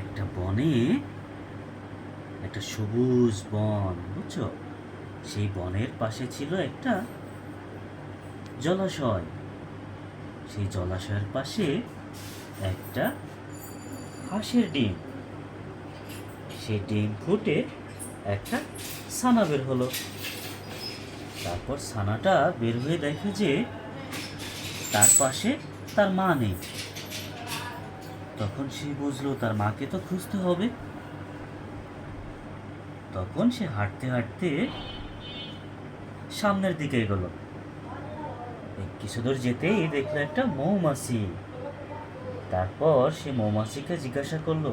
একটা বনে একটা সবুজ বন, বুঝছো? সেই বনের পাশে ছিল একটা জলাশয়। সেই জলাশয়ের পাশে একটা হাঁসের ডিম। সেই ডিম ফুটে একটা ছানা বের হলো। তারপর ছানাটা বের হয়ে দেখে যে তার পাশে তার মা নেই। তখন সে বুঝলো তার মাকে তো খুঁজতে হবে। তখন সে হাঁটতে হাঁটতে সামনের দিকে এগোলো। কিছু দূর যেতেই দেখলো একটা মৌমাছি। তারপর সে মৌমাছিকে জিজ্ঞাসা করলো,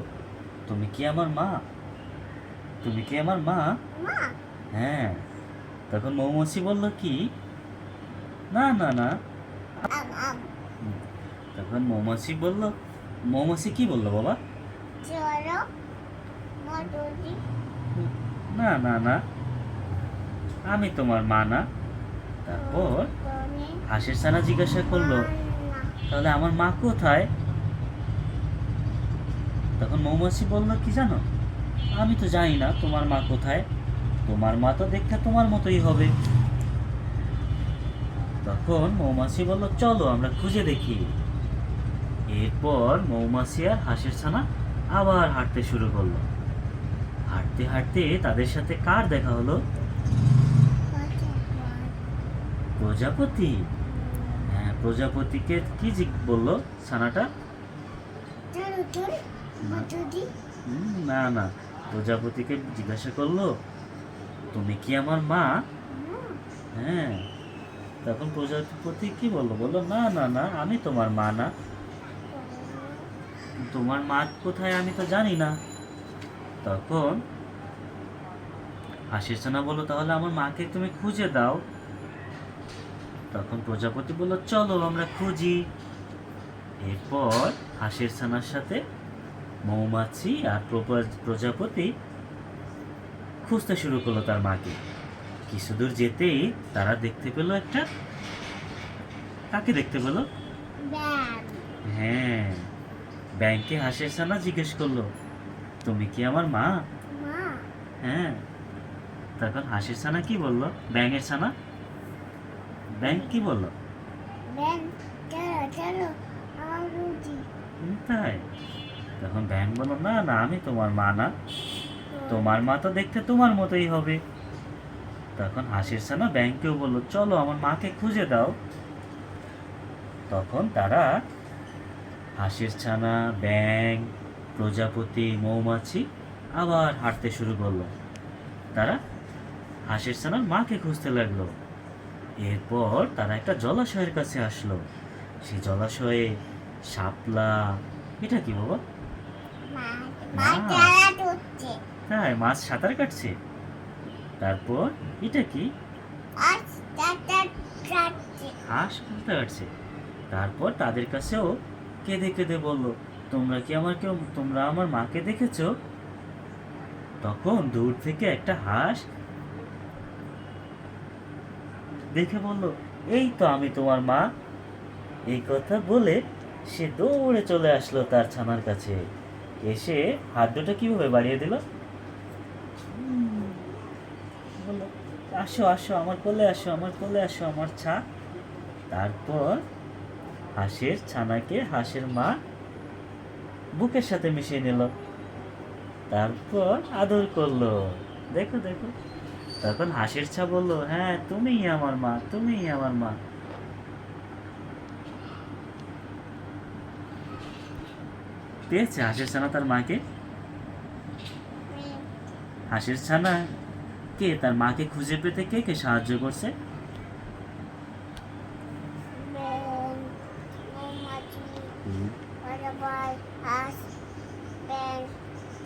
তুমি কি আমার মা? তুমি কি আমার মা? হ্যাঁ। তখন মৌমাছি বলল কি, না না না। তখন মৌমাছি কি বললো বাবা? না না না, আমি তোমার মা না। তারপর হাঁসের ছানা জিজ্ঞাসা করলো, তাহলে আমার মা কোথায়? তখন মৌমাছি বলল কি জানো, আমি তো জানি না তোমার মা কোথায়। তোমার মা তো দেখতে তোমার মতোই হবে। তখন মৌমাছি বলল, চলো আমরা খুঁজে দেখি। এরপর মৌমাছি আর হাঁসের ছানা আবার হাঁটতে শুরু করলো। হাঁটতে হাঁটতে তাদের সাথে কার দেখা হলো? প্রজাপতি। হ্যাঁ, প্রজাপতিকে কি বললো ছানাটা? না না, প্রজাপতিকে জিজ্ঞাসা করলো, তুমি কি আমার মা? হ্যাঁ। তখন প্রজাপতি কি বললো? বললো, না না না, আমি তোমার মা না। তোমার মা কোথায় আমি তো জানি না। তখন হাঁসের ছানা বললো, তাহলে আমার মাকে তুমি খুঁজে দাও। তখন প্রজাপতি বললো, চলো আমরা খুঁজি। এরপর হাঁসের ছানার সাথে মৌমাছি আর প্রজাপতি খুঁজতে শুরু করলো তার মাকে। কিছু দূর যেতেই তারা দেখতে পেলো একটা, কাকে দেখতে পেলো? হ্যাঁ, ব্যাংকে হাঁসের ছানা জিজ্ঞেস করলো, তুমি কি আমার মা? হ্যাঁ। তখন হাঁসের ছানা কি বললো? ব্যাঙের ছানা ব্যাংক কি বললো? তাই? তখন ব্যাঙ বললো, না না, আমি তোমার মা না। তোমার মা তো দেখতে তোমার মতোই হবে। তখন হাঁসের ছানা ব্যাংকেও বললো, চলো আমার মাকে খুঁজে দাও। তখন তারা হাঁসের ছানা, ব্যাঙ, প্রজাপতি, মৌমাছি আবার হাঁটতে শুরু করলো। তারা হাঁসের ছানার মাকে খুঁজতে লাগলো। এরপর তারা একটা জলাশয়ের কাছে আসলো। সেই জলাশয়ে শাপলা, এটা কি বাবা? তাই, মাছ সাঁতার কাটছে। তারপর এটা কি? হাঁস সাঁতার কাটছে। তারপর তাদের কাছেও কেঁদে কেঁদে বলল, তোমরা আমার মাকে দেখেছো? তখন দূর থেকে একটা হাঁস দেখে বলল, এই তো আমি তোমার মা। এই কথা বলে সে দৌড়ে চলে আসলো তার ছানার কাছে। এসে হাত দুটো কিভাবে বাড়িয়ে দিল, বললো, আসো আসো আমার কোলে, আসো আমার কোলে, আসো আমার ছা। তারপর হাঁসের ছানাকে হাঁসের মা বুকের সাথে মিশিয়ে নিল। তারপর আদর করলো। দেখো দেখো। তখন হাঁসের ছা বললো, হ্যাঁ তুমিই আমার মা, তুমিই আমার মা। পেয়েছে হাঁসের ছানা তার মাকে। হাঁসের ছানা কে তার মাকে খুঁজে পেতে কে কে সাহায্য করছে?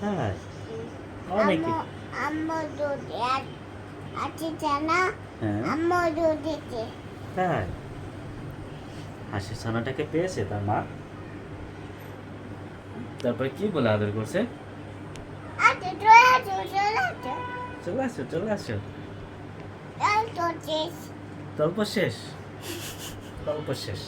তাই, অনেকে। তাই, হাঁসের ছানাটাকে পেয়েছে তার মা। তারপরে কি বলে আদর করছে? চলে আসো চলে আসো। গল্প শেষ। গল্প শেষ।